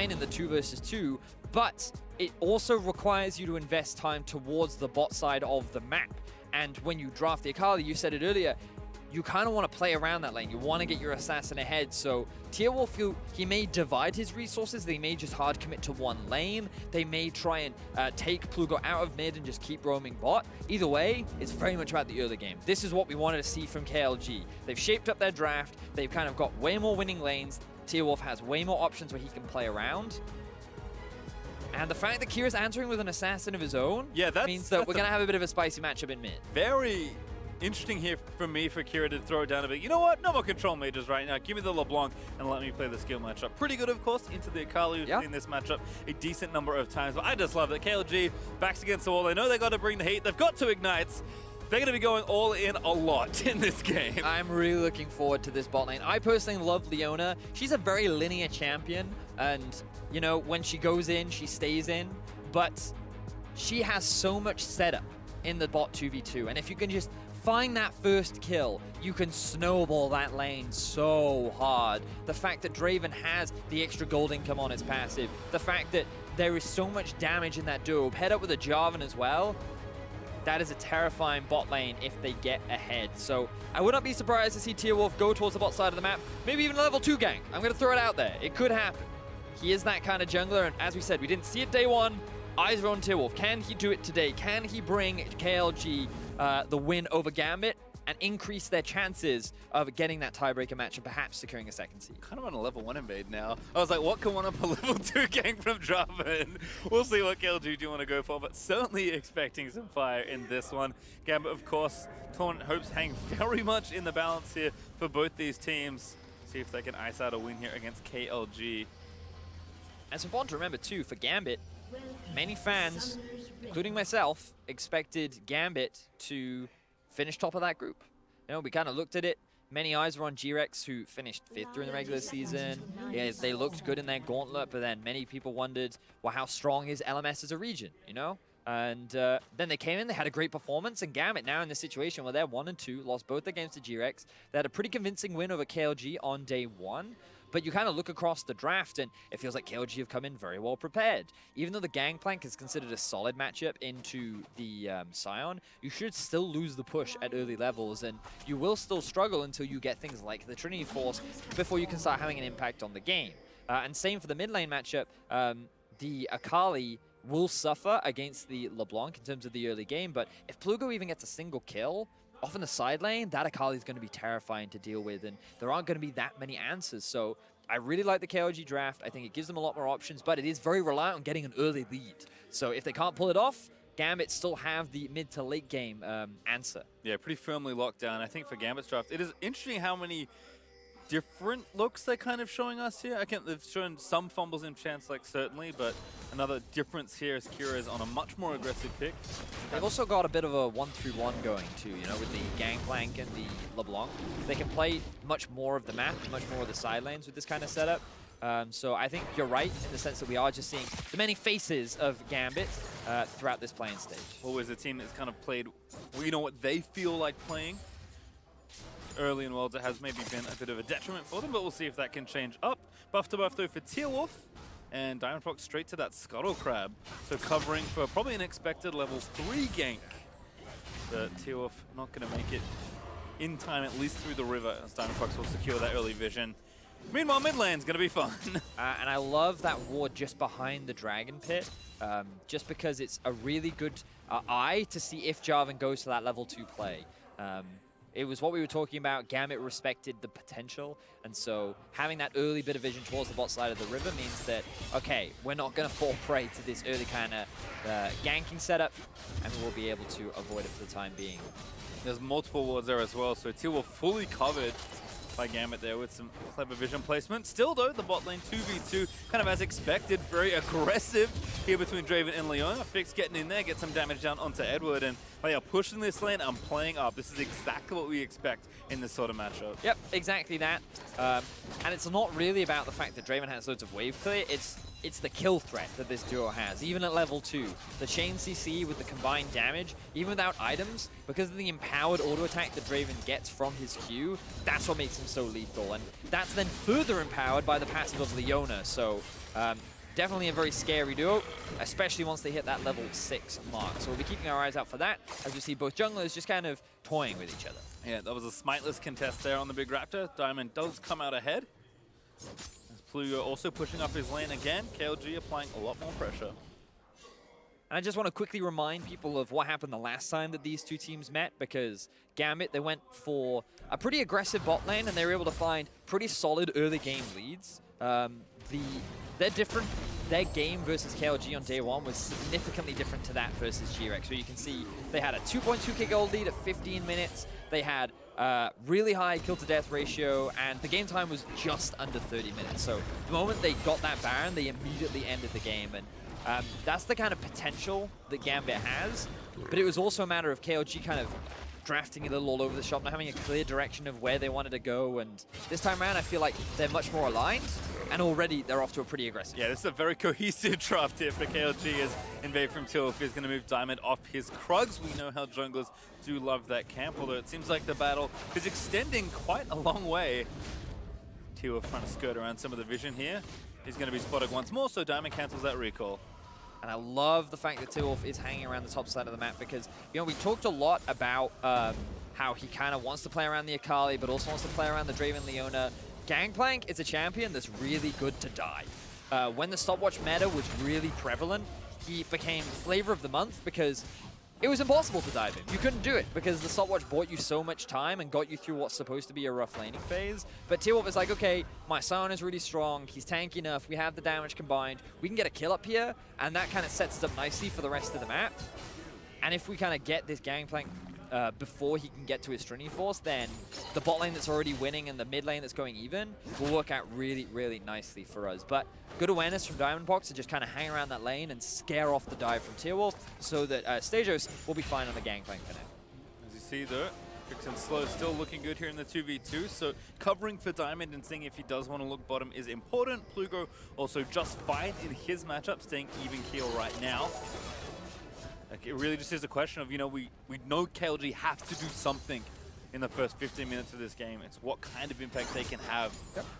fine in the 2 versus 2, but it also requires you to invest time towards the bot side of the map. And when you draft the Akali, you said it earlier, you kind of want to play around that lane. You want to get your assassin ahead. So Tierwulf, he may divide his resources. They may just hard commit to one lane. They may try and take Plugo out of mid and just keep roaming bot. Either way, it's very much about the early game. This is what we wanted to see from KLG. They've shaped up their draft. They've kind of got way more winning lanes. Tierwulf has way more options where he can play around. And the fact that Kira's answering with an assassin of his own means that we're going to have a bit of a spicy matchup in mid. Very interesting here for me, for Kira to throw it down a bit. You know what? No more control mages right now. Give me the LeBlanc and let me play the skill matchup. Pretty good, of course, into the Akali. We've seen this matchup a decent number of times. But I just love that KLG backs against the wall. They know they got to bring the heat. They've got 2 ignites. They're going to be going all in a lot in this game. I'm really looking forward to this bot lane. I personally love Leona. She's a very linear champion. And, you know, when she goes in, she stays in. But she has so much setup in the bot 2v2. And if you can just find that first kill, you can snowball that lane so hard. The fact that Draven has the extra gold income on his passive, the fact that there is so much damage in that duo, paired up with a Jarvan as well, that is a terrifying bot lane if they get ahead. So I would not be surprised to see Tierwulf go towards the bot side of the map, maybe even a level 2 gank. I'm going to throw it out there. It could happen. He is that kind of jungler, and as we said, we didn't see it day one. Eyes are on Tierwulf. Can he do it today? Can he bring KLG the win over Gambit and increase their chances of getting that tiebreaker match and perhaps securing a second seed? Kind of on a level 1 invade now. I was like, what can one up a level 2 gank from Draven? We'll see what KLG do want to go for, but certainly expecting some fire in this one. Gambit, of course, tournament hopes hang very much in the balance here for both these teams. See if they can ice out a win here against KLG. And it's important to remember too, for Gambit, many fans, including myself, expected Gambit to finish top of that group. You know, we kind of looked at it. Many eyes were on G-Rex, who finished 5th during the regular season. Yeah, they looked good in their gauntlet, but then many people wondered, well, how strong is LMS as a region, you know? And then they came in, they had a great performance, and Gambit now in this situation where they're 1 and 2, lost both against the G-Rex. They had a pretty convincing win over KLG on day 1. But you kind of look across the draft, and it feels like KLG have come in very well prepared. Even though the Gangplank is considered a solid matchup into the Sion, you should still lose the push at early levels, and you will still struggle until you get things like the Trinity Force before you can start having an impact on the game. And same for the mid lane matchup. The Akali will suffer against the LeBlanc in terms of the early game, but if Plugo even gets a single kill off in the side lane, that Akali is going to be terrifying to deal with, and there aren't going to be that many answers. So I really like the KLG draft. I think it gives them a lot more options, but it is very reliant on getting an early lead. So if they can't pull it off, Gambit still have the mid to late game answer. Yeah, pretty firmly locked down. I think for Gambit's draft, it is interesting how many different looks they're kind of showing us here. They've shown some fumbles in chance, like, certainly, but another difference here is Kira is on a much more aggressive pick. They've also got a bit of a 1-3-1 going too, you know, with the Gangplank and the LeBlanc. They can play much more of the map, much more of the side lanes with this kind of setup. So I think you're right in the sense that we are just seeing the many faces of Gambit throughout this playing stage. Always a team that's kind of played, you know, what they feel like playing. Early in Worlds, it has maybe been a bit of a detriment for them, but we'll see if that can change up. Buff to buff though for Tierwulf, and Diamondprox straight to that Scuttle Crab. So covering for probably an expected level 3 gank. But Tierwulf not going to make it in time, at least through the river, as Diamondprox will secure that early vision. Meanwhile, mid lane's going to be fun. And I love that ward just behind the Dragon Pit, just because it's a really good eye to see if Jarvan goes to that level 2 play. It was what we were talking about. Gambit respected the potential, and so having that early bit of vision towards the bot side of the river means that, okay, we're not going to fall prey to this early kind of ganking setup, and we'll be able to avoid it for the time being. There's multiple wards there as well, so Tierwulf fully covered by Gambit there with some clever vision placement. Still though, the bot lane 2v2, kind of as expected, very aggressive here between Draven and Leona. Fix getting in there, get some damage down onto Edward, and they are pushing this lane and playing up. This is exactly what we expect in this sort of matchup. Yep, exactly that. And it's not really about the fact that Draven has loads of wave clear, it's the kill threat that this duo has, even at level 2. The chain CC with the combined damage, even without items, because of the empowered auto attack that Draven gets from his Q, that's what makes him so lethal. And that's then further empowered by the passive of Leona. So Definitely a very scary duo, especially once they hit that level 6 mark. So we'll be keeping our eyes out for that, as we see both junglers just kind of toying with each other. Yeah, that was a smiteless contest there on the Big Raptor. Diamond does come out ahead. As Plugo also pushing up his lane again. KLG applying a lot more pressure. And I just want to quickly remind people of what happened the last time that these two teams met, because Gambit, they went for a pretty aggressive bot lane, and they were able to find pretty solid early game leads. They're different. Their game versus KLG on day one was significantly different to that versus GRX, where you can see they had a 2.2k gold lead at 15 minutes. They had really high kill-to-death ratio, and the game time was just under 30 minutes. So the moment they got that Baron, they immediately ended the game. And that's the kind of potential that Gambit has. But it was also a matter of KLG kind of drafting a little all over the shop, not having a clear direction of where they wanted to go. And this time around, I feel like they're much more aligned, and already they're off to a pretty aggressive. Yeah, this is a very cohesive draft here for KLG, as Invade from Tierwulf is going to move Diamond off his Krugs. We know how junglers do love that camp, although it seems like the battle is extending quite a long way. Tierwulf trying to skirt around some of the vision here. He's going to be spotted once more, so Diamond cancels that recall. And I love the fact that Tierwulf is hanging around the top side of the map, because, you know, we talked a lot about how he kind of wants to play around the Akali, but also wants to play around the Draven Leona. Gangplank is a champion that's really good to dive. When the stopwatch meta was really prevalent, he became flavor of the month because it was impossible to dive him. You couldn't do it because the stopwatch bought you so much time and got you through what's supposed to be a rough laning phase. But Tierwulf is like, okay, my Sion is really strong, he's tanky enough, we have the damage combined, we can get a kill up here, and that kind of sets us up nicely for the rest of the map. And if we kind of get this Gangplank before he can get to his Trinity Force, then the bot lane that's already winning and the mid lane that's going even will work out really, really nicely for us. But good awareness from Diamondprox to just kind of hang around that lane and scare off the dive from Tierwulf, so that Stejos will be fine on the Gangplank for now. As you see though, Fix and Slow still looking good here in the 2v2, so covering for Diamond and seeing if he does want to look bottom is important. Plugo also just fine in his matchup, staying even keel right now. Like, it really just is a question of, you know, we know KLG have to do something in the first 15 minutes of this game. It's what kind of impact they can have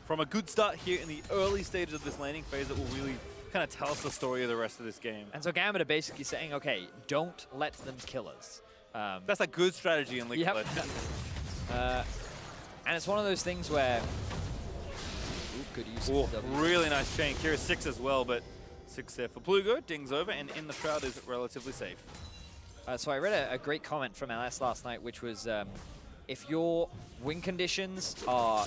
from a good start here in the early stages of this laning phase that will really kind of tell us the story of the rest of this game. And so Gambit are basically saying, okay, don't let them kill us. That's a good strategy in League of Legends. And it's one of those things where... Ooh, good use of the W. Really nice chain. Kira 6 as well, but 6 there for Plugo. Dings over, and in the Shroud is relatively safe. So I read a great comment from LS last night, which was, if your win conditions are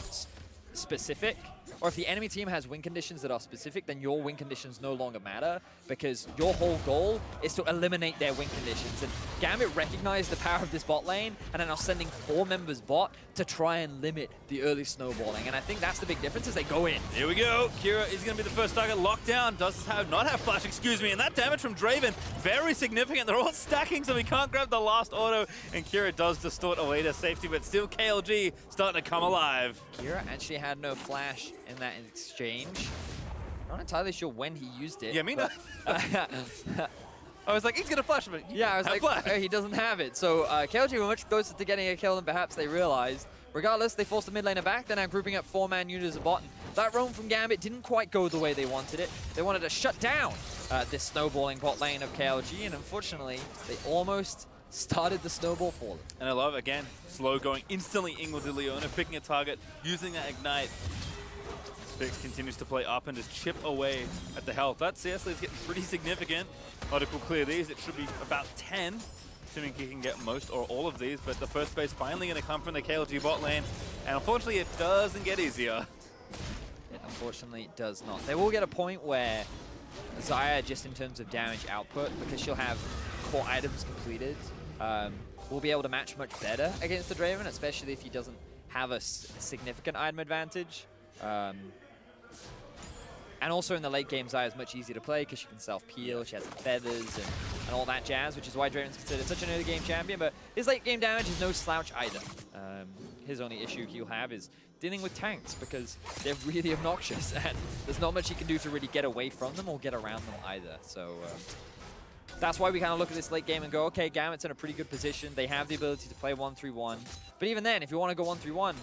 specific, or if the enemy team has win conditions that are specific, then your win conditions no longer matter, because your whole goal is to eliminate their win conditions. And Gambit recognized the power of this bot lane, and are now sending 4 members bot to try and limit the early snowballing. And I think that's the big difference as they go in. Here we go. Kira is going to be the first target. Locked down. Does not have flash, excuse me. And that damage from Draven, very significant. They're all stacking, so we can't grab the last auto. And Kira does distort away to safety, but still KLG starting to come alive. Kira actually had no flash in that exchange. I'm not entirely sure when he used it. Yeah, me neither. I was like, he's gonna flash me. Yeah, I was like, oh, he doesn't have it. So KLG were much closer to getting a kill than perhaps they realized. Regardless, they forced the mid laner back. They're now grouping up 4-man units as a bot. That roam from Gambit didn't quite go the way they wanted it. They wanted to shut down this snowballing bot lane of KLG, and unfortunately, they almost started the snowball for them. And I love, again, Slow going instantly in with the Leona, picking a target, using that Ignite. Fix continues to play up and just chip away at the health. That CS lead is getting pretty significant. Lodik will clear these. It should be about 10, assuming he can get most or all of these. But the first base finally going to come from the KLG bot lane. And unfortunately, it doesn't get easier. It unfortunately does not. They will get a point where Xayah, just in terms of damage output, because she'll have core items completed, will be able to match much better against the Draven, especially if he doesn't have a significant item advantage. And also in the late game, Xayah is much easier to play because she can self-peel, she has feathers and all that jazz, which is why Draven's considered such an early game champion. But his late game damage is no slouch either. His only issue he'll have is dealing with tanks because they're really obnoxious and there's not much he can do to really get away from them or get around them either. So that's why we kind of look at this late game and go, okay, Gambit's in a pretty good position. They have the ability to play 1-3-1. But even then, if you want to go 1-3-1,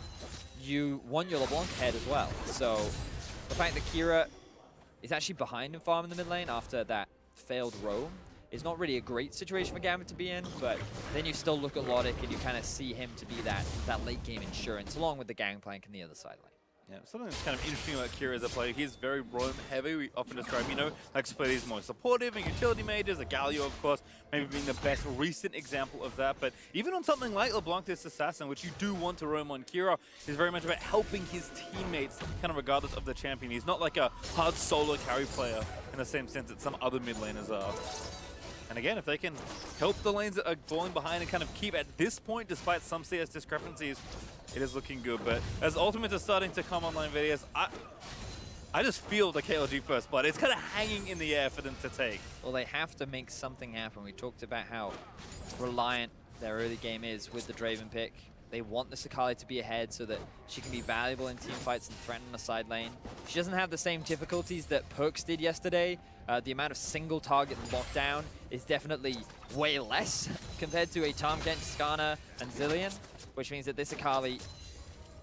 you want your LeBlanc head as well. So the fact that Kira is actually behind in farm in the mid lane after that failed roam. It's not really a great situation for Gambit to be in, but then you still look at Lodik and you kind of see him to be that late game insurance along with the Gangplank in the other side lane. Yeah, something that's kind of interesting about Kira as a player, he's very roam heavy. We often describe, you know, like split is more supportive and utility mages, like Galio, of course, maybe being the best recent example of that. But even on something like LeBlanc, this assassin, which you do want to roam on, Kira is very much about helping his teammates, kind of regardless of the champion. He's not like a hard solo carry player in the same sense that some other mid laners are. And again, if they can help the lanes that are falling behind and kind of keep at this point, despite some CS discrepancies, it is looking good. But as ultimates are starting to come online, Vedius, I just feel the KLG first blood. It's kind of hanging in the air for them to take. Well, they have to make something happen. We talked about how reliant their early game is with the Draven pick. They want the Akali to be ahead so that she can be valuable in team fights and threaten the side lane. She doesn't have the same difficulties that Perks did yesterday. The amount of single target lockdown is definitely way less compared to a Tahm Kench, Skarner, and Zilean, which means that this Akali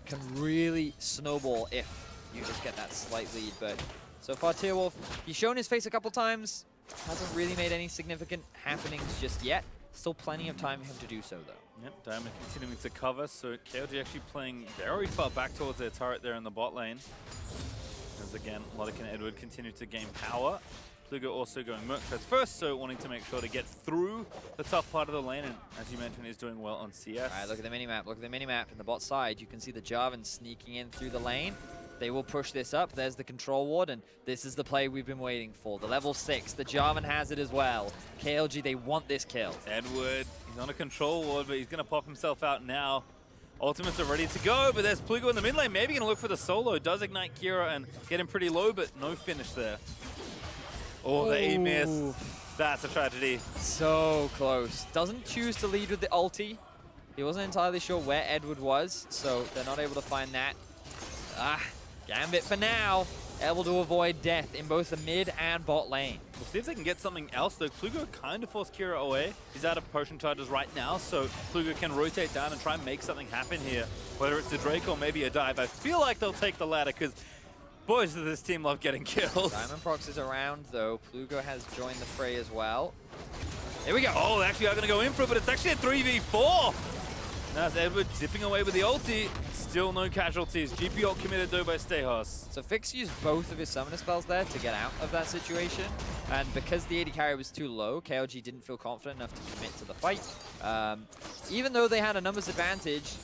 can really snowball if you just get that slight lead. But so far, Tierwulf, he's shown his face a couple times, hasn't really made any significant happenings just yet. Still plenty of time for him to do so, though. Yep, Diamond continuing to cover, so KLG actually playing very far back towards their turret there in the bot lane. As again, Lodik and Edward continue to gain power. Plugo also going Merc Treads first, so wanting to make sure to get through the tough part of the lane, and as you mentioned, is doing well on CS. All right, look at the minimap. Look at the minimap. In the bot side, you can see the Jarvan sneaking in through the lane. They will push this up. There's the control ward, and this is the play we've been waiting for. The level 6. The Jarvan has it as well. KLG, they want this kill. Edward, he's on a control ward, but he's going to pop himself out now. Ultimates are ready to go, but there's Plugo in the mid lane. Maybe going to look for the solo. Does ignite Kira and get him pretty low, but no finish there. Oh, the A miss. That's a tragedy. So close. Doesn't choose to lead with the ulti. He wasn't entirely sure where Edward was, so they're not able to find that. Gambit for now, able to avoid death in both the mid and bot lane. We'll see if they can get something else, though. Plugo kind of forced Kira away. He's out of potion charges right now, so Plugo can rotate down and try and make something happen here. Whether it's a Drake or maybe a dive. I feel like they'll take the latter, because boys of this team love getting kills. Diamondprox is around, though. Plugo has joined the fray as well. Here we go. Oh, they actually are going to go in for it, but it's actually a 3v4. Now it's Edward zipping away with the ulti. Still no casualties. GP ult committed though by Stejos. So Fix used both of his summoner spells there to get out of that situation. And because the AD carry was too low, KLG didn't feel confident enough to commit to the fight. Even though they had a numbers advantage,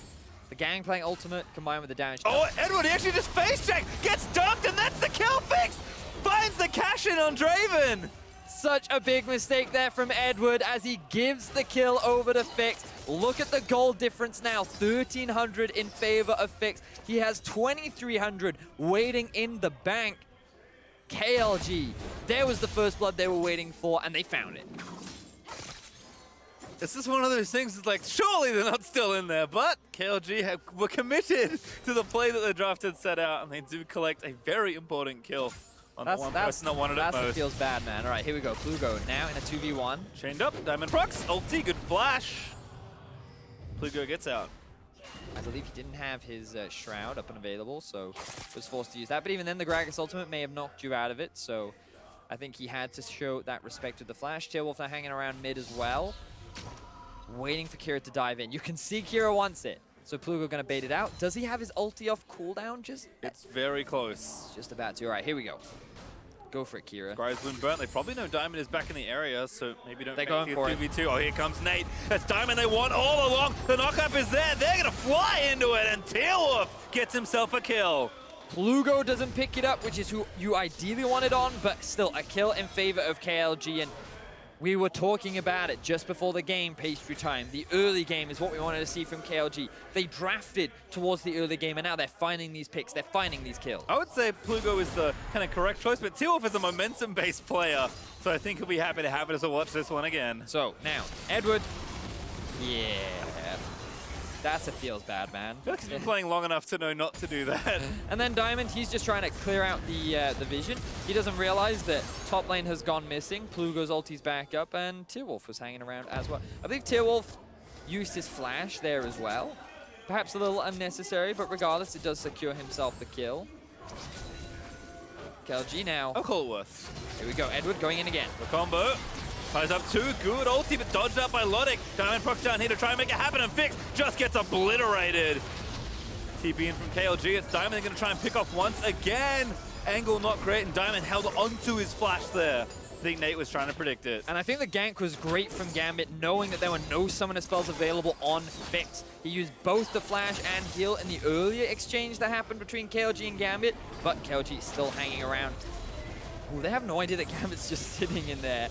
the Gangplank ultimate combined with the damage. Oh, Edward, he actually just face checked, gets dunked, and that's the kill. Fix finds the cash in on Draven. Such a big mistake there from Edward as he gives the kill over to Fix. Look at the gold difference now, 1,300 in favor of Fix. He has 2,300 waiting in the bank. KLG, there was the first blood they were waiting for, and they found it. This is one of those things that's like, surely they're not still in there, but KLG were committed to the play that the draft had set out, and they do collect a very important kill. That's what feels bad, man. All right, here we go. Plugo now in a 2v1. Chained up, Diamondprox, ulti, good flash. Plugo gets out. I believe he didn't have his Shroud up and available, so was forced to use that. But even then, the Gragas ultimate may have knocked you out of it, so I think he had to show that respect with the flash. Tierwulf now hanging around mid as well, waiting for Kira to dive in. You can see Kira wants it. So Plugo gonna bait it out. Does he have his ulti off cooldown? It's very close. Just about to. All right, here we go. Go for it, Kira. Scribe's been burnt. They probably know Diamond is back in the area, so maybe don't make it 2v2. Oh, here comes Nate. That's Diamond they want all along. The knockup is there. They're gonna fly into it, and Tierwulf gets himself a kill. Plugo doesn't pick it up, which is who you ideally wanted on, but still a kill in favor of KLG. And we were talking about it just before the game, PastryTime. The early game is what we wanted to see from KLG. They drafted towards the early game, and now they're finding these picks. They're finding these kills. I would say Plugo is the kind of correct choice, but Tierwulf is a momentum-based player, so I think he'll be happy to have it as a watch this one again. So, now, Edward. Yeah. That's a feels bad, man. I feel like he's been playing long enough to know not to do that. And then Diamond, he's just trying to clear out the vision. He doesn't realize that top lane has gone missing. Plugo's ulti's back up, and Tierwulf was hanging around as well. I believe Tierwulf used his flash there as well. Perhaps a little unnecessary, but regardless, it does secure himself the kill. KLG now. I'll call it worth. Here we go. Edward going in again. The combo. Ties up two. Good ulti, but dodged out by Lodik. Diamondprox down here to try and make it happen, and Fix just gets obliterated. TP in from KLG. It's Diamond going to try and pick off once again. Angle not great, and Diamond held onto his flash there. I think Nate was trying to predict it. And I think the gank was great from Gambit, knowing that there were no summoner spells available on Fix. He used both the flash and heal in the earlier exchange that happened between KLG and Gambit, but KLG is still hanging around. Ooh, they have no idea that Gambit's just sitting in there.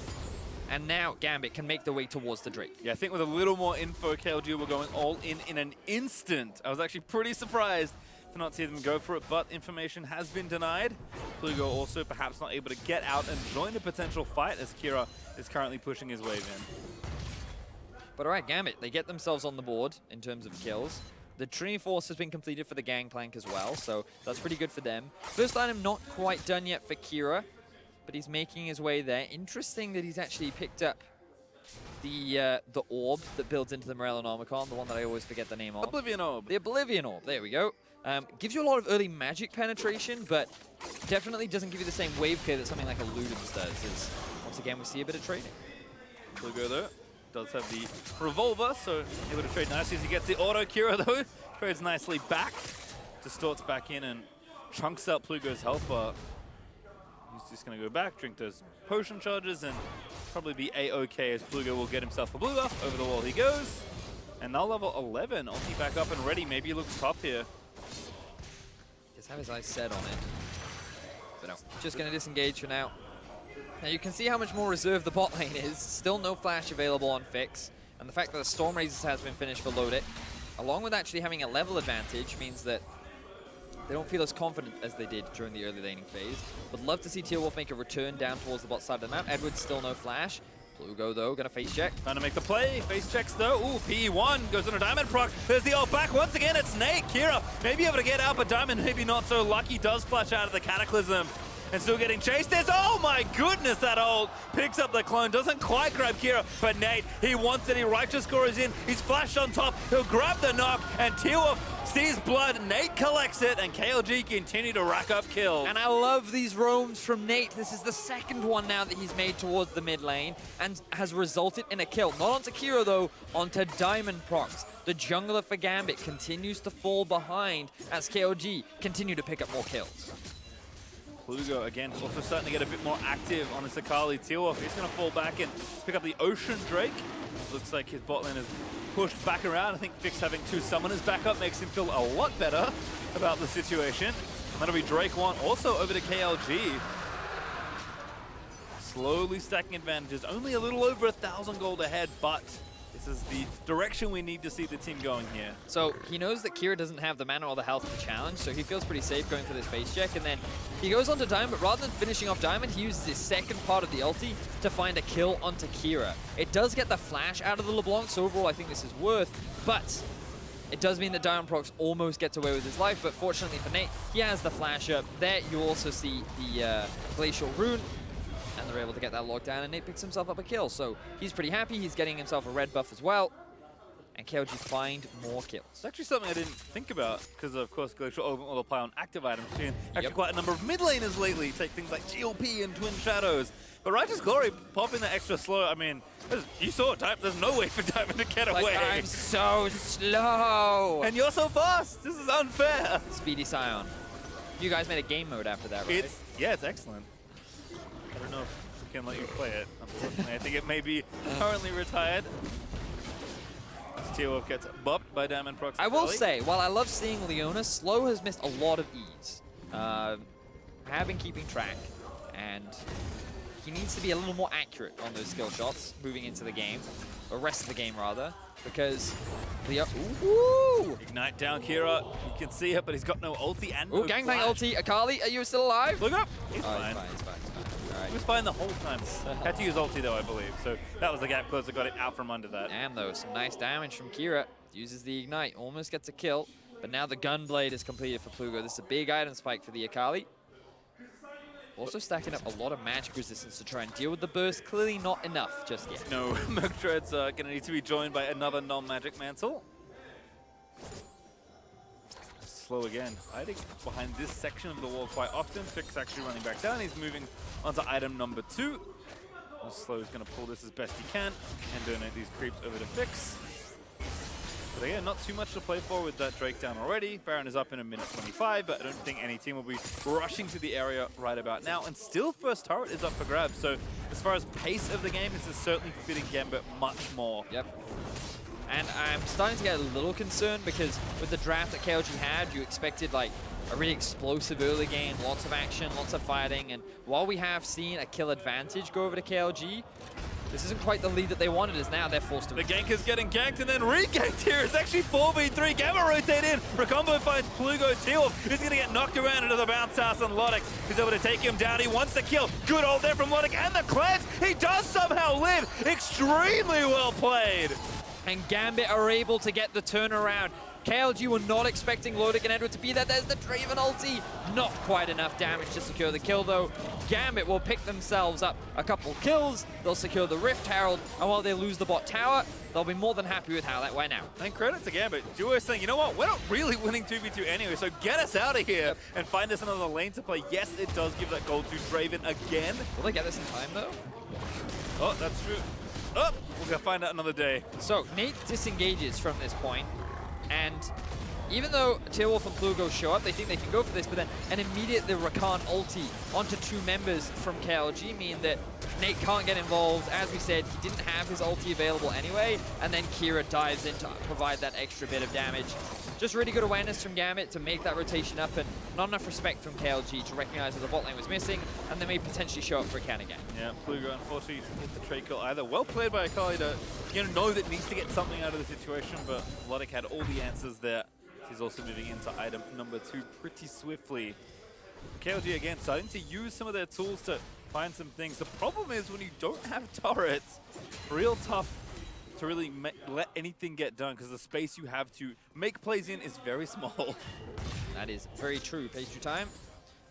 And now Gambit can make the way towards the Drake. Yeah, I think with a little more info, KLG were going all in an instant. I was actually pretty surprised to not see them go for it, but information has been denied. Plugo also perhaps not able to get out and join a potential fight as Kira is currently pushing his wave in. But all right, Gambit, they get themselves on the board in terms of kills. The Trinity Force has been completed for the Gangplank as well, so that's pretty good for them. First item not quite done yet for Kira, but he's making his way there. Interesting that he's actually picked up the orb that builds into the Morello Nomicon, the one that I always forget the name of. Oblivion Orb. The Oblivion Orb, there we go. Gives you a lot of early magic penetration, but definitely doesn't give you the same wave clear that something like a Ludens does. As once again, we see a bit of trading. Plugo though does have the revolver, so able to trade nicely as he gets the auto. Kira though trades nicely back, distorts back in and chunks out Plugo's health bar. He's just going to go back, drink those potion charges, and probably be A-OK as Plugo will get himself a blue buff. Over the wall he goes. And now level 11, ulti back up and ready. Maybe he looks top here. Just have his eyes set on it. But no, just going to disengage for now. Now you can see how much more reserved the bot lane is. Still no flash available on Fix. And the fact that the Storm Razors has been finished for Lodik, along with actually having a level advantage, means that they don't feel as confident as they did during the early laning phase. Would love to see Tierwulf make a return down towards the bot side of the map. Edward's still no flash. Plugo, though, gonna face check. Trying to make the play. Face checks, though. Ooh, PE1 goes into Diamondprox. There's the ult back. Once again, it's Nate. Kira may be able to get out, but Diamond maybe not so lucky. Does flash out of the Cataclysm and still getting chased. There's, oh my goodness, that ult picks up the clone. Doesn't quite grab Kira, but Nate, he wants it. He righteous score is in. He's flashed on top. He'll grab the knock, and Tierwulf sees blood. Nate collects it, and KLG continue to rack up kills. And I love these roams from Nate. This is the second one now that he's made towards the mid lane and has resulted in a kill. Not onto Kira, though, onto Diamondprox. The jungler for Gambit continues to fall behind as KLG continue to pick up more kills. Plugo, again, also starting to get a bit more active on his Akali. Tierwulf, he's going to fall back and pick up the Ocean Drake. Looks like his bot lane is pushed back around. I think Fix having two summoners back up makes him feel a lot better about the situation. And that'll be Drake 1, also over to KLG. Slowly stacking advantages, only a little over 1,000 gold ahead, but this is the direction we need to see the team going here. So he knows that Kira doesn't have the mana or the health to challenge, so he feels pretty safe going for this face check, and then he goes onto Diamond, but rather than finishing off Diamond, he uses his second part of the ulti to find a kill onto Kira. It does get the flash out of the LeBlanc, so overall I think this is worth, but it does mean that Diamondprox almost gets away with his life, but fortunately for Nate, he has the flash up. There you also see the Glacial Rune, and they're able to get that locked down, and Nate picks himself up a kill. So he's pretty happy. He's getting himself a red buff as well. And KLG find more kills. It's actually something I didn't think about, because of course Glacial Open will apply on active items. We've seen actually quite a number of mid laners lately take things like GLP and Twin Shadows. But Righteous Glory popping that extra slow, I mean, you saw it, there's no way for Diamond to get away. I'm so slow. And you're so fast. This is unfair. Speedy Sion. You guys made a game mode after that, right? Yeah, it's excellent. I don't know if we can let you play it, unfortunately. I think it may be currently retired. Tierwulf gets bopped by Diamondprox. I will say, while I love seeing Leona, Slow has missed a lot of ease. I have been keeping track, and he needs to be a little more accurate on those skill shots moving into the game, or rest of the game rather, because ooh! Ignite down Kira. You can see it, but he's got no ulti and no Gangbang flash. ulti. Akali, are you still alive? Look up. He's Oh, fine. he's fine. All right. He was fine the whole time. Had to use ulti though, I believe. So that was the gap close that got it out from under that. Damn though, some nice damage from Kira. Uses the Ignite, almost gets a kill. But now the Gunblade is completed for Plugo. This is a big item spike for the Akali. Also stacking up a lot of magic resistance to try and deal with the burst. Clearly not enough just yet. No, Mugtread's going to need to be joined by another non-magic mantle. slow again. Hiding behind this section of the wall quite often. Fix actually running back down. He's moving onto item number 2. Slow is going to pull this as best he can and donate these creeps over to Fix. But again, not too much to play for with that Drake down already. Baron is up in a minute 25, but I don't think any team will be rushing to the area right about now. And still, first turret is up for grabs. So as far as pace of the game, this is certainly fitting Gambit much more. Yep. And I'm starting to get a little concerned because with the draft that KLG had, you expected like a really explosive early game, lots of action, lots of fighting. And while we have seen a kill advantage go over to KLG, this isn't quite the lead that they wanted, as now they're forced to... The gank is getting ganked and then re-ganked here. It's actually 4v3. Gamma rotate in. Rakombo finds Plugo. Tierwulf is going to get knocked around into the bounce house, and Lodik is able to take him down. He wants the kill. Good hold there from Lodik, and the cleanse. He does somehow live. Extremely well played. And Gambit are able to get the turnaround. KLG were not expecting Lodik and Edward to be there. There's the Draven ulti. Not quite enough damage to secure the kill, though. Gambit will pick themselves up a couple kills. They'll secure the Rift Herald, and while they lose the bot tower, they'll be more than happy with how that went out. And credit to Gambit. Duo saying, you know what, we're not really winning 2v2 anyway, so get us out of here and find us another lane to play. Yes, it does give that gold to Draven again. Will they get this in time, though? Oh, that's true. Oh, we're going to find out another day. So, Nate disengages from this point, and even though Tierwulf and Plugo show up, they think they can go for this, but then an immediate Rakan ulti onto 2 members from KLG mean that Nate can't get involved. As we said, he didn't have his ulti available anyway, and then Kira dives in to provide that extra bit of damage. Just really good awareness from Gambit to make that rotation up, and not enough respect from KLG to recognize that the bot lane was missing, and they may potentially show up for a can again. Yeah, Plugo unfortunately didn't get the trade kill either. Well played by Akali to know that needs to get something out of the situation, but Lodik had all the answers there. He's also moving into item number 2 pretty swiftly. KLG again starting to use some of their tools to find some things. The problem is when you don't have turrets, real tough to really let anything get done because the space you have to make plays in is very small. That is very true. PastryTime.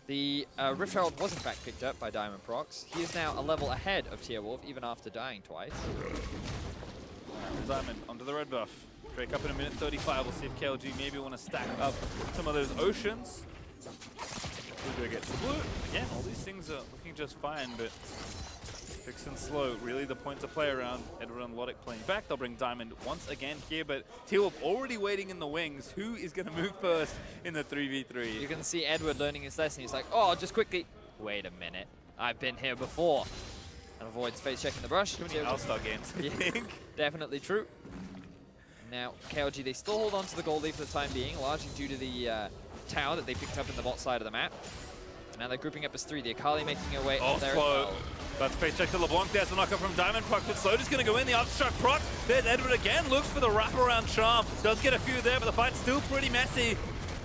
The Rift Herald was in fact picked up by Diamondprox. He is now a level ahead of Tierwulf, even after dying twice. Diamond onto the red buff. Drake up in a minute 35. We'll see if KLG maybe want to stack up some of those oceans. Plugo gets the blue. Again, all these things are looking just fine, but Fix and Slow, really the point to play around. Edward and Lodik playing back. They'll bring Diamond once again here, but Tierwulf already waiting in the wings. Who is going to move first in the 3v3? You can see Edward learning his lesson. He's like, oh, just quickly. Wait a minute. I've been here before. And avoids face checking the brush. Too many All-Star games, I think. Definitely true. Now, KLG, they still hold on to the gold lead for the time being, largely due to the tower that they picked up in the bot side of the map. Now they're grouping up as 3. The Akali making her way up there as well. That's face check to LeBlanc. There's the knockup from Diamondprox, but Slow just going to go in. The obstruct proc. There's Edward again. Looks for the wraparound charm. Does get a few there, but the fight's still pretty messy.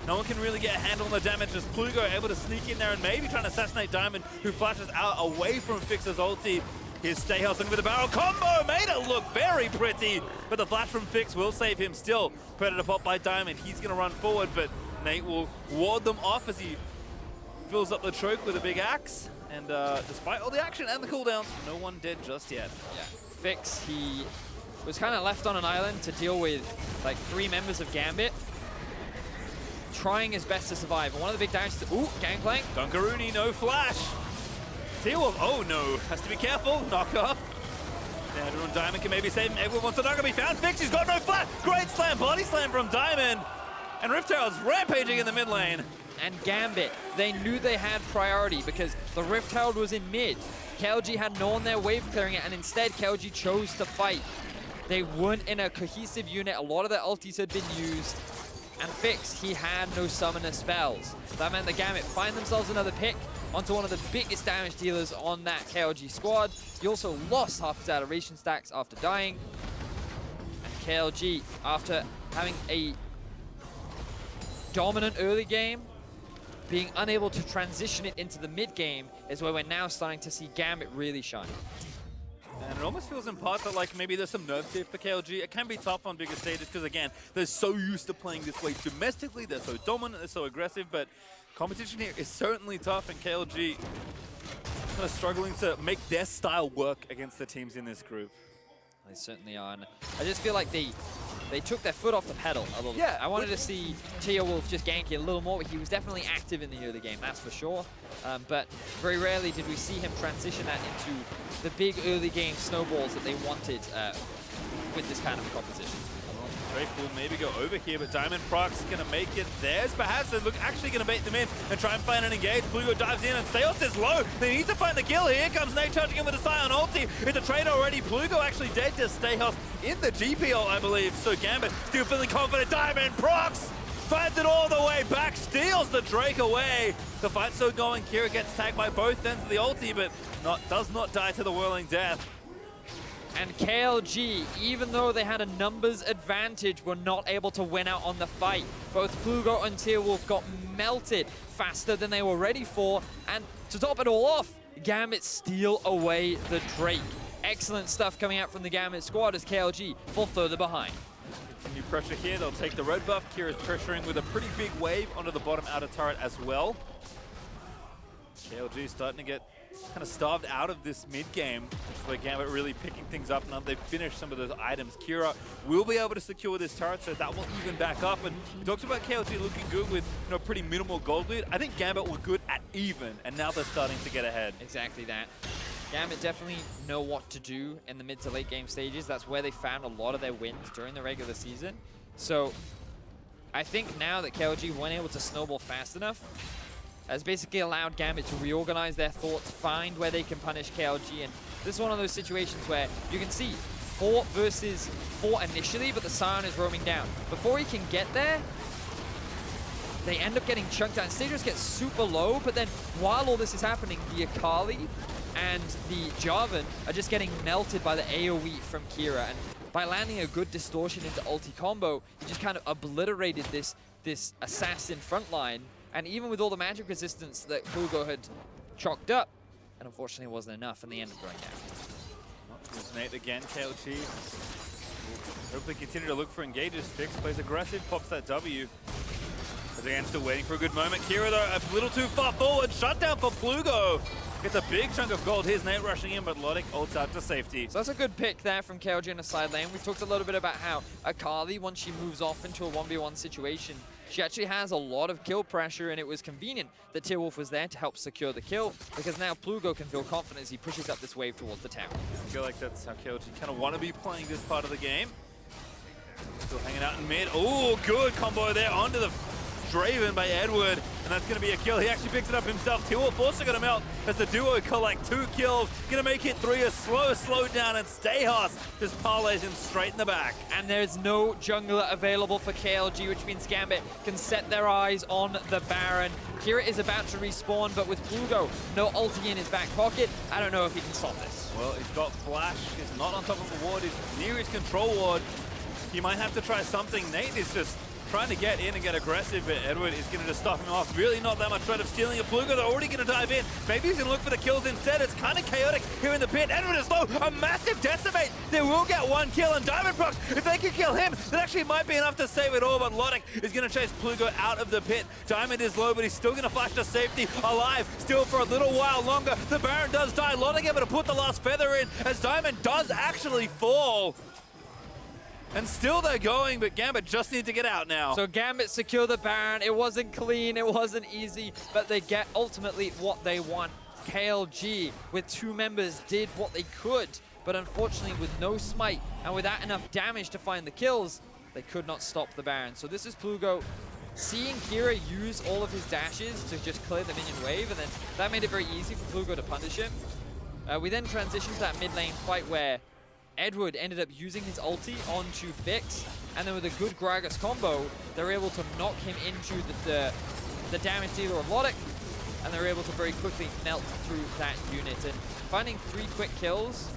No one can really get a handle on the damage as Plugo able to sneak in there and maybe trying to assassinate Diamond, who flashes out away from Fix's ulti. Here's Stayhouse looking for the barrel combo, made it look very pretty, but the flash from Fix will save him still. Predator pop by Diamond, he's gonna run forward, but Nate will ward them off as he fills up the choke with a big axe. And despite all the action and the cooldowns, no one dead just yet. Yeah, Fix, he was kind of left on an island to deal with like 3 members of Gambit, trying his best to survive. And one of the big damages, ooh, gangplank. Dunkaroonie, no flash. Tierwulf, oh no, has to be careful, knock up. Yeah, everyone Diamond can maybe save him. Everyone wants to knock up, he found Fix, he's got no flash. Great slam, body slam from Diamond. And Rift Herald's rampaging in the mid lane. And Gambit, they knew they had priority because the Rift Herald was in mid. KLG had no one there wave clearing it, and instead KLG chose to fight. They weren't in a cohesive unit, a lot of their ultis had been used. And Fix, he had no summoner spells. That meant the Gambit find themselves another pick onto one of the biggest damage dealers on that KLG squad. He also lost half his adoration stacks after dying. And KLG, after having a dominant early game, being unable to transition it into the mid game is where we're now starting to see Gambit really shine. And it almost feels in part that like maybe there's some nerves here for KLG. It can be tough on bigger stages because again, they're so used to playing this way domestically, they're so dominant, they're so aggressive, but competition here is certainly tough, and KLG kind of struggling to make their style work against the teams in this group. They certainly are, and I just feel like they they took their foot off the pedal a little bit. I wanted to see Tierwulf just ganking a little more, but he was definitely active in the early game, that's for sure. But very rarely did we see him transition that into the big early game snowballs that they wanted with this kind of composition. Drake will maybe go over here, but Diamondprox is going to make it theirs. Perhaps they're actually going to bait them in and try and find an engage. Plugo dives in and Stejos is low. They need to find the kill. Here comes Nate charging in with a Sion ulti. It's a trade already. Plugo actually dead to Stejos in the GPO, I believe. So Gambit still feeling confident. Diamondprox finds it all the way back, steals the Drake away. The fight's still going. Kira gets tagged by both ends of the ulti, but does not die to the whirling death. And KLG, even though they had a numbers advantage, were not able to win out on the fight. Both Plugo and Tierwulf got melted faster than they were ready for. And to top it all off, Gambit steal away the Drake. Excellent stuff coming out from the Gambit squad as KLG fall further behind. Continue pressure here, they'll take the red buff. Kira's pressuring with a pretty big wave onto the bottom outer turret as well. KLG starting to get kind of starved out of this mid-game, where Gambit really picking things up. Now they've finished some of those items. Kira will be able to secure this turret, so that will even back up. And we talked about KLG looking good with pretty minimal gold lead. I think Gambit were good at even, and now they're starting to get ahead. Exactly that. Gambit definitely know what to do in the mid to late game stages. That's where they found a lot of their wins during the regular season. So I think now that KLG weren't able to snowball fast enough, has basically allowed Gambit to reorganize their thoughts, find where they can punish KLG, and this is one of those situations where you can see 4 versus 4 initially, but the Sion is roaming down. Before he can get there, they end up getting chunked out. Stejos gets super low, but then while all this is happening, the Akali and the Jarvan are just getting melted by the AoE from Kira, and by landing a good distortion into ulti combo, he just kind of obliterated this assassin frontline. And even with all the magic resistance that Plugo had chalked up, and unfortunately it wasn't enough, and they ended up going down. There's Nate again, KLG. Hopefully continue to look for engages. Fix plays aggressive, pops that W. But again, still waiting for a good moment. Kira though, a little too far forward. Shutdown for Plugo. Gets a big chunk of gold. Here's Nate rushing in, but Lodik ults out to safety. So that's a good pick there from KLG in the side lane. We've talked a little bit about how Akali, once she moves off into a 1v1 situation, she actually has a lot of kill pressure, and it was convenient that Tierwulf was there to help secure the kill, because now Plugo can feel confident as he pushes up this wave towards the tower. I feel like that's how KLG kind of want to be playing this part of the game. Still hanging out in mid. Oh, good combo there onto the Draven by Edward, and that's going to be a kill. He actually picks it up himself. Tierwulf also going to melt as the duo collect 2 kills. Going to make it 3, a slow down, and Stejos just parlays him straight in the back. And there's no jungler available for KLG, which means Gambit can set their eyes on the Baron. Kira is about to respawn, but with Plugo, no ulti in his back pocket, I don't know if he can stop this. Well, he's got flash. He's not on top of the ward. He's near his control ward. He might have to try something. Nate is just trying to get in and get aggressive, but Edward is going to just stop him off. Really not that much threat of stealing a Plugo. They're already going to dive in. Maybe he's going to look for the kills instead. It's kind of chaotic here in the pit. Edward is low. A massive decimate. They will get 1 kill, and Diamondprox, if they can kill him, that actually might be enough to save it all, but Lodik is going to chase Plugo out of the pit. Diamond is low, but he's still going to flash to safety. Alive, still for a little while longer. The Baron does die. Lodik able to put the last feather in, as Diamond does actually fall. And still they're going, but Gambit just need to get out now. So Gambit secure the Baron. It wasn't clean, it wasn't easy, but they get ultimately what they want. KLG, with 2 members, did what they could, but unfortunately with no smite and without enough damage to find the kills, they could not stop the Baron. So this is Plugo seeing Kira use all of his dashes to just clear the minion wave, and then that made it very easy for Plugo to punish him. We then transitioned to that mid lane fight where Edward ended up using his ulti onto Fix, and then with a good Gragas combo, they're able to knock him into the damage dealer of Lodik, and they're able to very quickly melt through that unit. And finding 3 quick kills,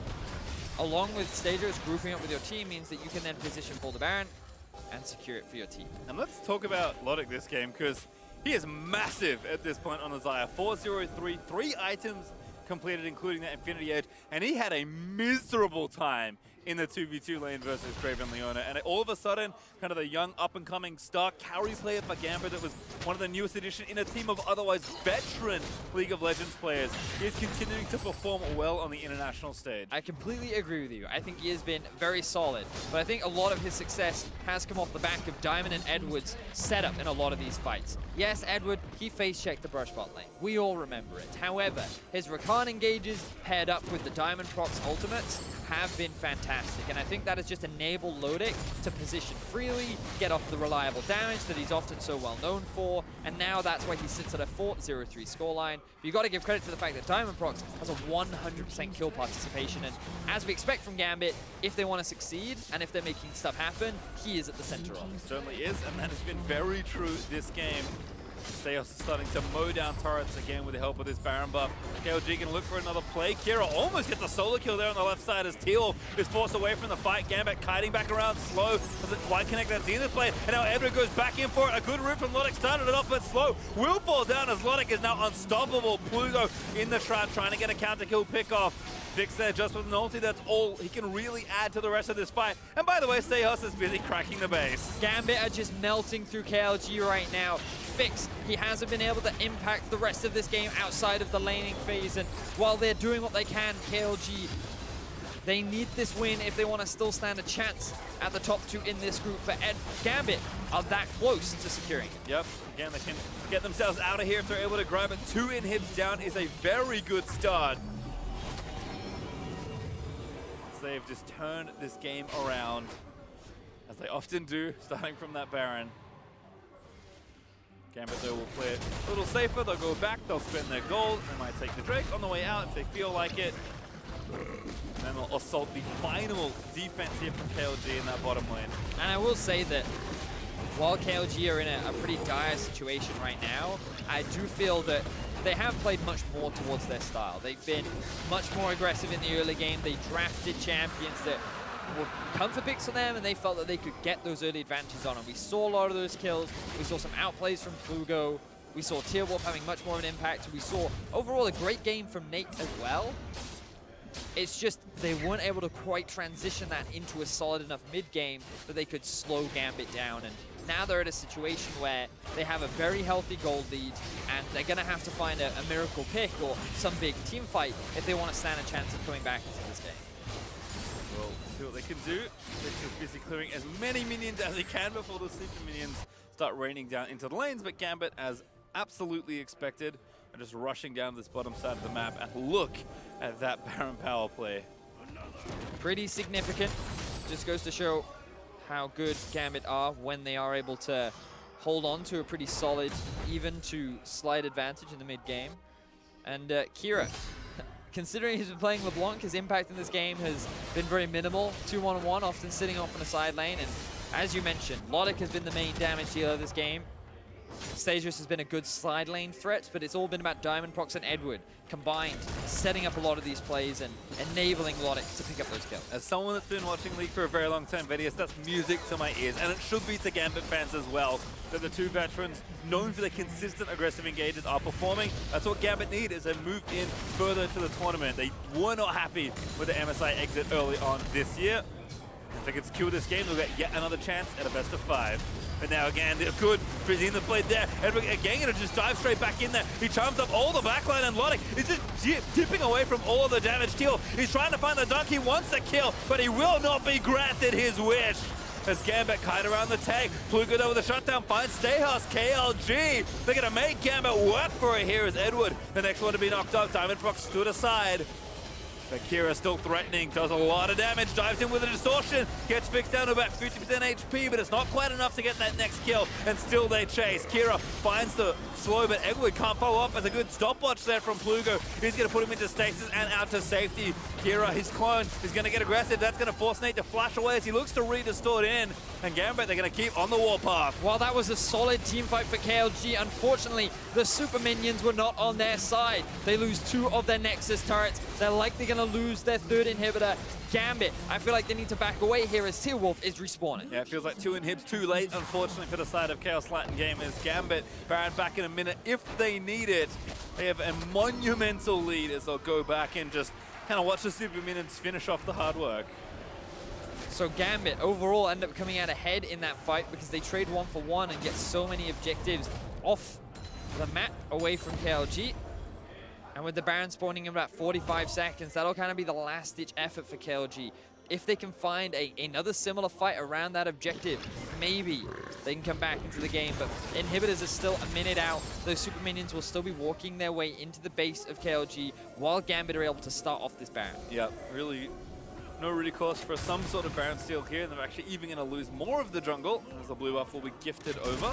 along with Stejos grouping up with your team, means that you can then position for the Baron and secure it for your team. And let's talk about Lodik this game, because he is massive at this point on the Xayah. 4-0-3, 3 items completed, including that Infinity Edge, and he had a miserable time in the 2v2 lane versus Draven Leona. And all of a sudden, kind of the young up-and-coming star carry player for Gambit that was one of the newest additions in a team of otherwise veteran League of Legends players. He is continuing to perform well on the international stage. I completely agree with you. I think he has been very solid, but I think a lot of his success has come off the back of Diamond and Edward's setup in a lot of these fights. Yes, Edward, he face-checked the brush bot lane. We all remember it. However, his Rakan engages paired up with the Diamondprox ultimates have been fantastic, and I think that has just enabled Lodik to position freely, get off the reliable damage that he's often so well known for, and now that's why he sits at a 4-0-3 scoreline. But you've got to give credit to the fact that Diamondprox has a 100% kill participation, and as we expect from Gambit, if they want to succeed and if they're making stuff happen, he is at the center of it. Certainly is, and that has been very true this game. Stejos is starting to mow down turrets again with the help of this Baron buff. KLG can look for another play. Kira almost gets a solo kill there on the left side as Tierwulf is forced away from the fight. Gambit kiting back around slow. Doesn't quite connect that Zenith play. And now Edward goes back in for it. A good route from Lodik. Started it off but slow. Will fall down as Lodik is now unstoppable. Plugo in the trap trying to get a counter kill pick off. Fix there just with an ulti. That's all he can really add to the rest of this fight. And by the way, Stejos is busy cracking the base. Gambit are just melting through KLG right now. Fix, he hasn't been able to impact the rest of this game outside of the laning phase, and while they're doing what they can, KLG, they need this win if they want to still stand a chance at the top two in this group, but Gambit are that close to securing it. Yep, again, they can get themselves out of here if they're able to grab it. 2 inhibs down is a very good start. They've just turned this game around, as they often do, starting from that Baron. Gambit, though, will play it a little safer. They'll go back, they'll spend their gold. They might take the Drake on the way out if they feel like it. And then they'll assault the final defense here from KLG in that bottom lane. And I will say that while KLG are in a pretty dire situation right now, I do feel that they have played much more towards their style. They've been much more aggressive in the early game. They drafted champions that were comfort picks for them, and they felt that they could get those early advantages on them. We saw a lot of those kills. We saw some outplays from Plugo. We saw Tierwulf having much more of an impact. We saw overall a great game from Nate as well. It's just they weren't able to quite transition that into a solid enough mid-game that they could slow Gambit down. And now they're at a situation where they have a very healthy gold lead, and they're going to have to find a miracle pick or some big team fight if they want to stand a chance of coming back into this game. Well, see what they can do. They're just busy clearing as many minions as they can before the super minions start raining down into the lanes, but Gambit, as absolutely expected, are just rushing down this bottom side of the map, and look at that Baron power play. Pretty significant. Just goes to show how good Gambit are when they are able to hold on to a pretty solid, even to slight advantage in the mid-game. And Kira, considering he's been playing LeBlanc, his impact in this game has been very minimal. 2-1-1, often sitting off in a side lane. And as you mentioned, Lodik has been the main damage dealer this game. Stejos has been a good side lane threat, but it's all been about Diamondprox and Edward combined, setting up a lot of these plays and enabling Lodik to pick up those kills. As someone that's been watching League for a very long time, Vedius, that's music to my ears, and it should be to Gambit fans as well, that the two veterans, known for their consistent aggressive engages, are performing. That's what Gambit need as they moved in further to the tournament. They were not happy with the MSI exit early on this year. If they can secure this game, they'll get yet another chance at a best of 5. But now again, they're good. Frizzy in the play there. Edward again gonna just dive straight back in there. He charms up all the backline, and Lodik is just dipping away from all of the damage deal. He's trying to find the dunk. He wants the kill, but he will not be granted his wish. As Gambit kite around the tag. Plugo over the shutdown finds Stejos. KLG. They're gonna make Gambit work for it here as Edward, the next one to be knocked off. Diamondprox stood aside. But Kira still threatening, does a lot of damage, dives in with a distortion, gets fixed down to about 50% HP, but it's not quite enough to get that next kill, and still they chase. Kira finds the slow, but Edward can't follow up as a good stopwatch there from Plugo. He's going to put him into stasis and out to safety. Kira, his clone, is going to get aggressive. That's going to force Nate to flash away as he looks to redistort in. And Gambit, they're going to keep on the warpath. Well, that was a solid team fight for KLG. Unfortunately, the super minions were not on their side. They lose 2 of their Nexus turrets. They're likely going to lose their 3rd inhibitor. Gambit, I feel like they need to back away here as Tierwulf is respawning. Yeah, it feels like 2 inhibs too late, unfortunately, for the side of Kaos Latin Gamers. Gambit, Baron back in a minute if they need it. They have a monumental lead as they'll go back and just kind of watch the super minions finish off the hard work. So Gambit overall end up coming out ahead in that fight because they trade 1-for-1 and get so many objectives off the map away from KLG. And with the Baron spawning in about 45 seconds, that'll kind of be the last-ditch effort for KLG. If they can find another similar fight around that objective, maybe they can come back into the game. But Inhibitors are still a minute out. Those super minions will still be walking their way into the base of KLG while Gambit are able to start off this Baron. Yeah, really, no really cause for some sort of Baron steal here, and they're actually even going to lose more of the jungle as the blue buff will be gifted over.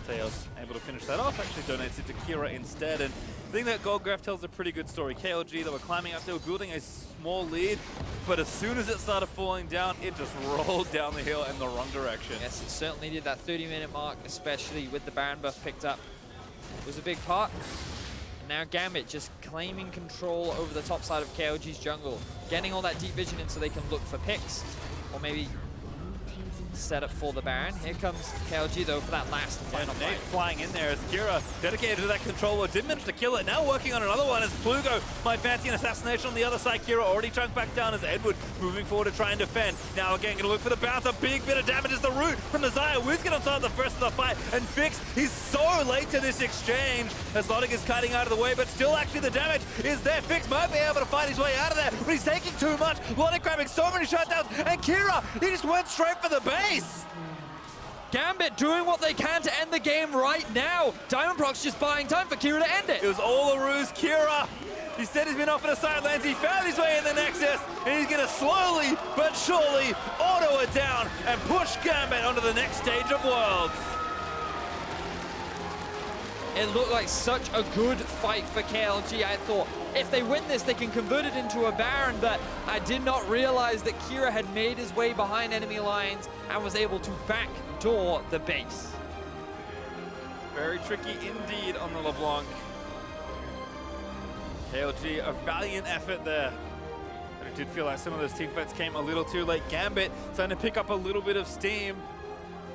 Xayah's able to finish that off, actually donates it to Kira instead. And I think that Goldgraph tells a pretty good story. KLG, they were climbing up, they were building a small lead, but as soon as it started falling down, it just rolled down the hill in the wrong direction. Yes, it certainly did. That 30-minute mark, especially with the Baron buff picked up, was a big part. And now Gambit just claiming control over the top side of KLG's jungle, getting all that deep vision in so they can look for picks, or maybe set up for the Baron. Here comes KLG though for that last final fight. Nate flying in there as Kira, dedicated to that controller, did manage to kill it. Now working on another one as Plugo might fancy an assassination on the other side. Kira already chunked back down as Edward moving forward to try and defend. Now again going to look for the bounce. A big bit of damage as the root from the Xayah. Wiz get on top of the first of the fight, and Fix, he's so late to this exchange as Lodik is cutting out of the way, but still actually the damage is there. Fix might be able to fight his way out of there, but he's taking too much. Lodik grabbing so many shutdowns, and Kira, he just went straight for the base. Gambit doing what they can to end the game right now. Diamondprox just buying time for Kira to end it. It was all a ruse. Kira, he said he's been off in the sidelines. He found his way in the Nexus, and he's going to slowly but surely auto it down and push Gambit onto the next stage of Worlds. It looked like such a good fight for KLG. I thought if they win this, they can convert it into a Baron, but I did not realize that Kira had made his way behind enemy lines and was able to backdoor the base. Very tricky indeed on the LeBlanc. KLG, a valiant effort there. But it did feel like some of those teamfights came a little too late. Gambit starting to pick up a little bit of steam.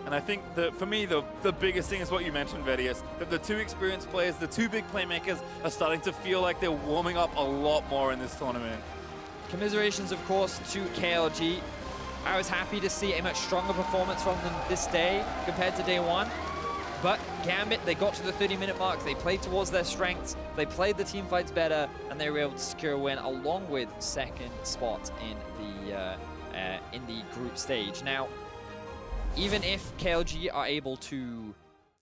And I think that for me, the biggest thing is what you mentioned, Vedius, that the two experienced players, the two big playmakers are starting to feel like they're warming up a lot more in this tournament. Commiserations, of course, to KLG. I was happy to see a much stronger performance from them this day compared to day one. But Gambit, they got to the 30-minute mark. They played towards their strengths. They played the team fights better, and they were able to secure a win along with second spot in the group stage. Now, even if KLG are able to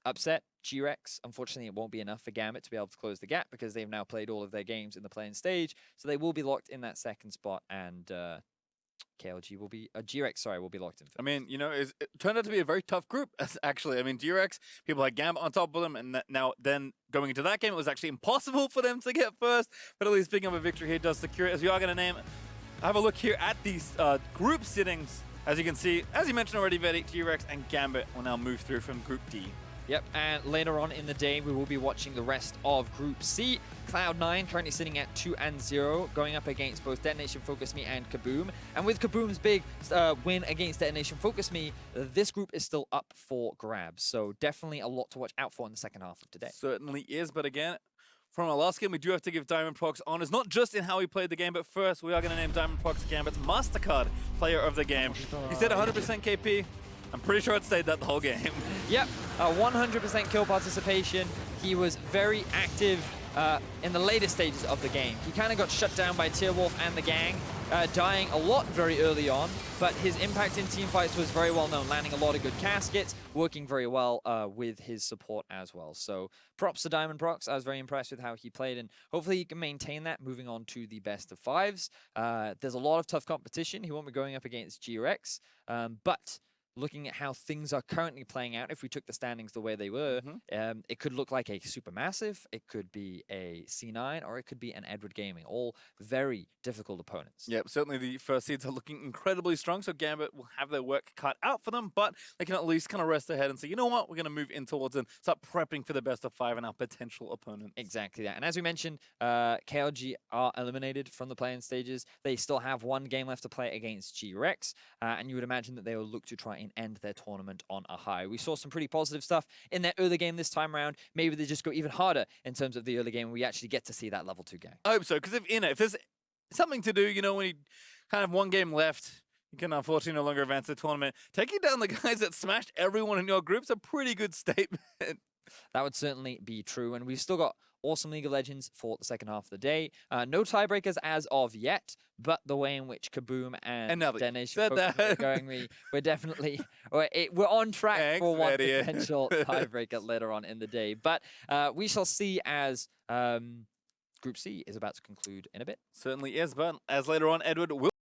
upset G-Rex, unfortunately it won't be enough for Gambit to be able to close the gap because they've now played all of their games in the playing stage. So they will be locked in that second spot, and KLG will be, G-Rex, sorry, will be locked in first. I mean, you know, it turned out to be a very tough group, actually. I mean, G-Rex, people like Gambit on top of them, and now then going into that game, it was actually impossible for them to get first, but at least picking up a victory here does secure it. As we are going to have a look here at these group sittings. As you can see, as you mentioned already, Vedic, G-Rex, and Gambit will now move through from Group D. Yep, and later on in the day, we will be watching the rest of Group C. Cloud9 currently sitting at 2-0, going up against both Detonation Focus Me and Kaboom. And with Kaboom's big win against Detonation Focus Me, this group is still up for grabs. So definitely a lot to watch out for in the second half of today. Certainly is, but again, from our last game, we do have to give Diamondprox honors, not just in how he played the game, but first, we are going to name Diamondprox Gambit's MasterCard Player of the Game. He said 100% KP. I'm pretty sure it stayed that the whole game. Yep, 100% kill participation. He was very active in the later stages of the game. He kind of got shut down by Tierwulf and the gang, dying a lot very early on, but his impact in teamfights was very well known, landing a lot of good caskets, working very well with his support as well. So props to Diamondprox. I was very impressed with how he played, and hopefully he can maintain that moving on to the best of fives. There's a lot of tough competition. He won't be going up against G-Rex, but looking at how things are currently playing out, if we took the standings the way they were, it could look like a Supermassive, it could be a C9, or it could be an Edward Gaming. All very difficult opponents. Yep, certainly the first seeds are looking incredibly strong, so Gambit will have their work cut out for them, but they can at least kind of rest their head and say, you know what, we're going to move in towards and start prepping for the best of five and our potential opponents. Exactly that. And as we mentioned, KLG are eliminated from the play-in stages. They still have one game left to play against G-Rex, and you would imagine that they will look to try and end their tournament on a high. We saw some pretty positive stuff in their early game this time around. Maybe they just go even harder in terms of the early game, and we actually get to see that level 2 gang. I hope so, because if there's something to do, you know, when you kind of one game left, You can unfortunately no longer advance the tournament. Taking down the guys that smashed everyone in your group's a pretty good statement. That would certainly be true. And we've still got awesome League of Legends for the second half of the day. No tiebreakers as of yet, but the way in which Kaboom and Denation are going, we're definitely we're on track for one potential tiebreaker later on in the day. But we shall see as Group C is about to conclude in a bit. Certainly is, but as later on, Edward will